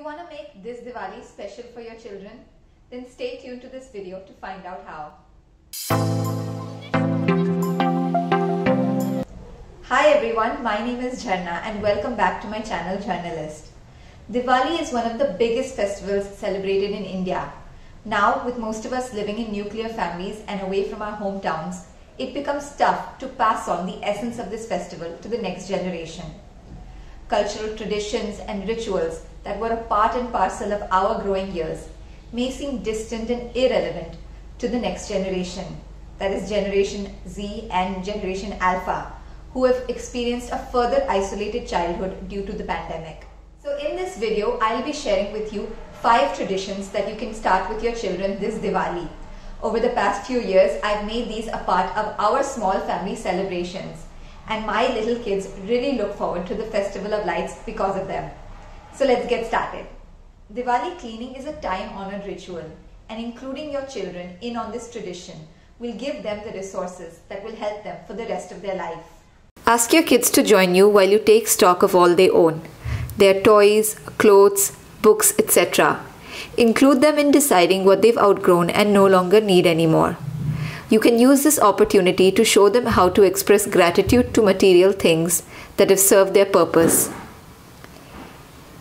want to make this Diwali special for your children? Then stay tuned to this video to find out how. Hi everyone, my name is Jharna and welcome back to my channel Jharnalist. Diwali is one of the biggest festivals celebrated in India. Now, with most of us living in nuclear families and away from our hometowns, it becomes tough to pass on the essence of this festival to the next generation. Cultural traditions and rituals that were a part and parcel of our growing years may seem distant and irrelevant to the next generation, that is Generation Z and Generation Alpha, who have experienced a further isolated childhood due to the pandemic. So in this video, I'll be sharing with you 5 traditions that you can start with your children this Diwali. Over the past few years, I've made these a part of our small family celebrations, and my little kids really look forward to the Festival of Lights because of them. So let's get started. Diwali cleaning is a time-honored ritual, and including your children in on this tradition will give them the resources that will help them for the rest of their life. Ask your kids to join you while you take stock of all they own, their toys, clothes, books, etc. Include them in deciding what they've outgrown and no longer need anymore. You can use this opportunity to show them how to express gratitude to material things that have served their purpose.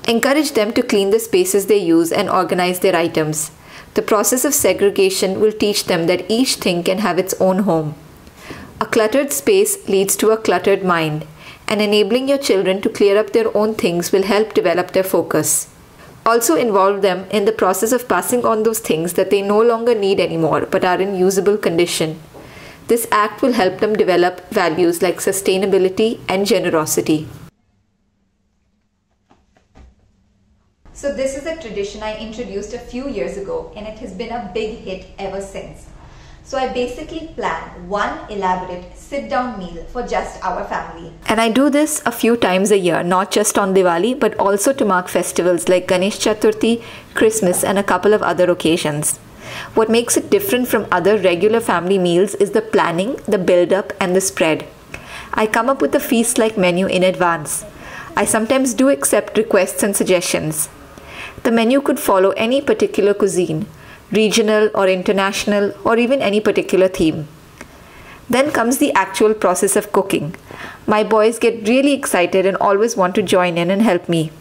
Encourage them to clean the spaces they use and organize their items. The process of segregation will teach them that each thing can have its own home. A cluttered space leads to a cluttered mind, and enabling your children to clear up their own things will help develop their focus. Also involve them in the process of passing on those things that they no longer need anymore but are in usable condition. This act will help them develop values like sustainability and generosity. So this is a tradition I introduced a few years ago, and it has been a big hit ever since. So I basically plan one elaborate sit-down meal for just our family. And I do this a few times a year, not just on Diwali, but also to mark festivals like Ganesh Chaturthi, Christmas, and a couple of other occasions. What makes it different from other regular family meals is the planning, the build-up, and the spread. I come up with a feast-like menu in advance. I sometimes do accept requests and suggestions. The menu could follow any particular cuisine, regional or international, or even any particular theme. Then comes the actual process of cooking. My boys get really excited and always want to join in and help me.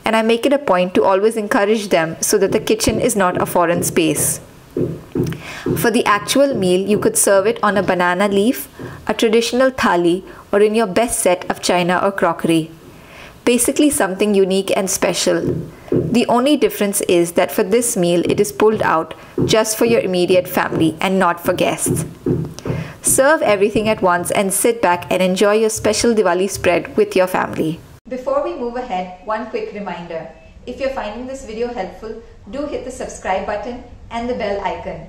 And I make it a point to always encourage them so that the kitchen is not a foreign space. For the actual meal, you could serve it on a banana leaf, a traditional thali, or in your best set of china or crockery. Basically something unique and special. The only difference is that for this meal, it is pulled out just for your immediate family and not for guests. Serve everything at once and sit back and enjoy your special Diwali spread with your family. Before we move ahead, one quick reminder. If you're finding this video helpful, do hit the subscribe button and the bell icon.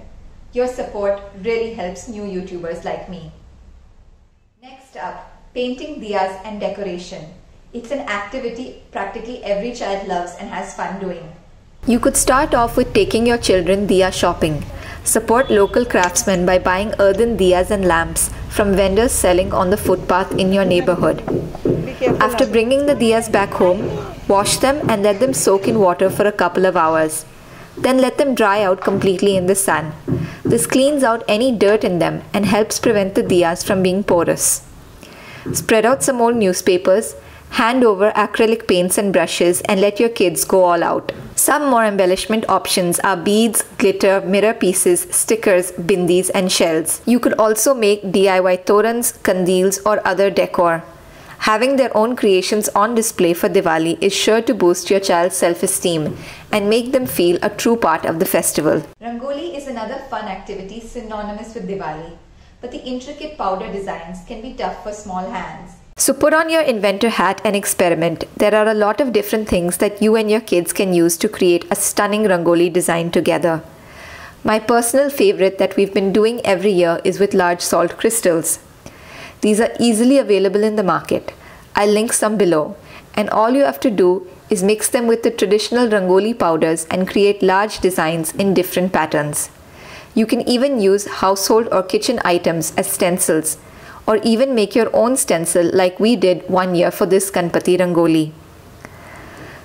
Your support really helps new YouTubers like me. Next up, painting diyas and decoration. It's an activity practically every child loves and has fun doing. You could start off with taking your children diya shopping. Support local craftsmen by buying earthen diyas and lamps from vendors selling on the footpath in your neighborhood. After bringing the diyas back home, wash them and let them soak in water for a couple of hours. Then let them dry out completely in the sun. This cleans out any dirt in them and helps prevent the diyas from being porous. Spread out some old newspapers, hand over acrylic paints and brushes, and let your kids go all out. Some more embellishment options are beads, glitter, mirror pieces, stickers, bindis, and shells. You could also make DIY torans, kandils, or other decor. Having their own creations on display for Diwali is sure to boost your child's self-esteem and make them feel a true part of the festival. Rangoli is another fun activity synonymous with Diwali, but the intricate powder designs can be tough for small hands. So put on your inventor hat and experiment. There are a lot of different things that you and your kids can use to create a stunning Rangoli design together. My personal favorite that we've been doing every year is with large salt crystals. These are easily available in the market. I'll link some below. And all you have to do is mix them with the traditional Rangoli powders and create large designs in different patterns. You can even use household or kitchen items as stencils, or even make your own stencil like we did one year for this Ganpati Rangoli.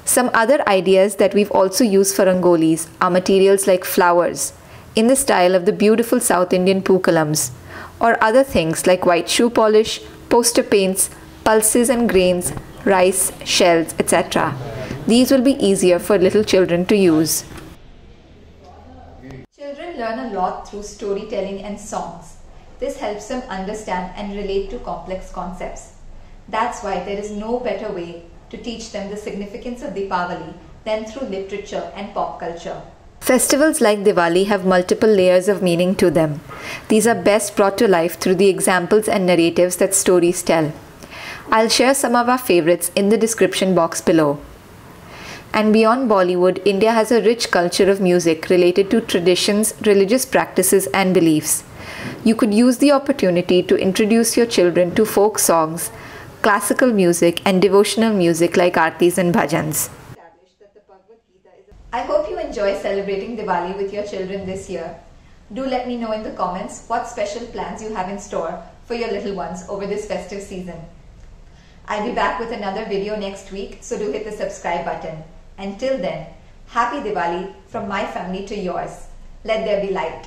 Some other ideas that we've also used for rangolis are materials like flowers, in the style of the beautiful South Indian pookalams, or other things like white shoe polish, poster paints, pulses and grains, rice, shells, etc. These will be easier for little children to use. Children learn a lot through storytelling and songs. This helps them understand and relate to complex concepts. That's why there is no better way to teach them the significance of Deepavali than through literature and pop culture. Festivals like Diwali have multiple layers of meaning to them. These are best brought to life through the examples and narratives that stories tell. I'll share some of our favorites in the description box below. And beyond Bollywood, India has a rich culture of music related to traditions, religious practices, and beliefs. You could use the opportunity to introduce your children to folk songs, classical music, and devotional music like aartis and bhajans. I hope you enjoy celebrating Diwali with your children this year. Do let me know in the comments what special plans you have in store for your little ones over this festive season. I'll be back with another video next week, so do hit the subscribe button. Until then, happy Diwali from my family to yours. Let there be light.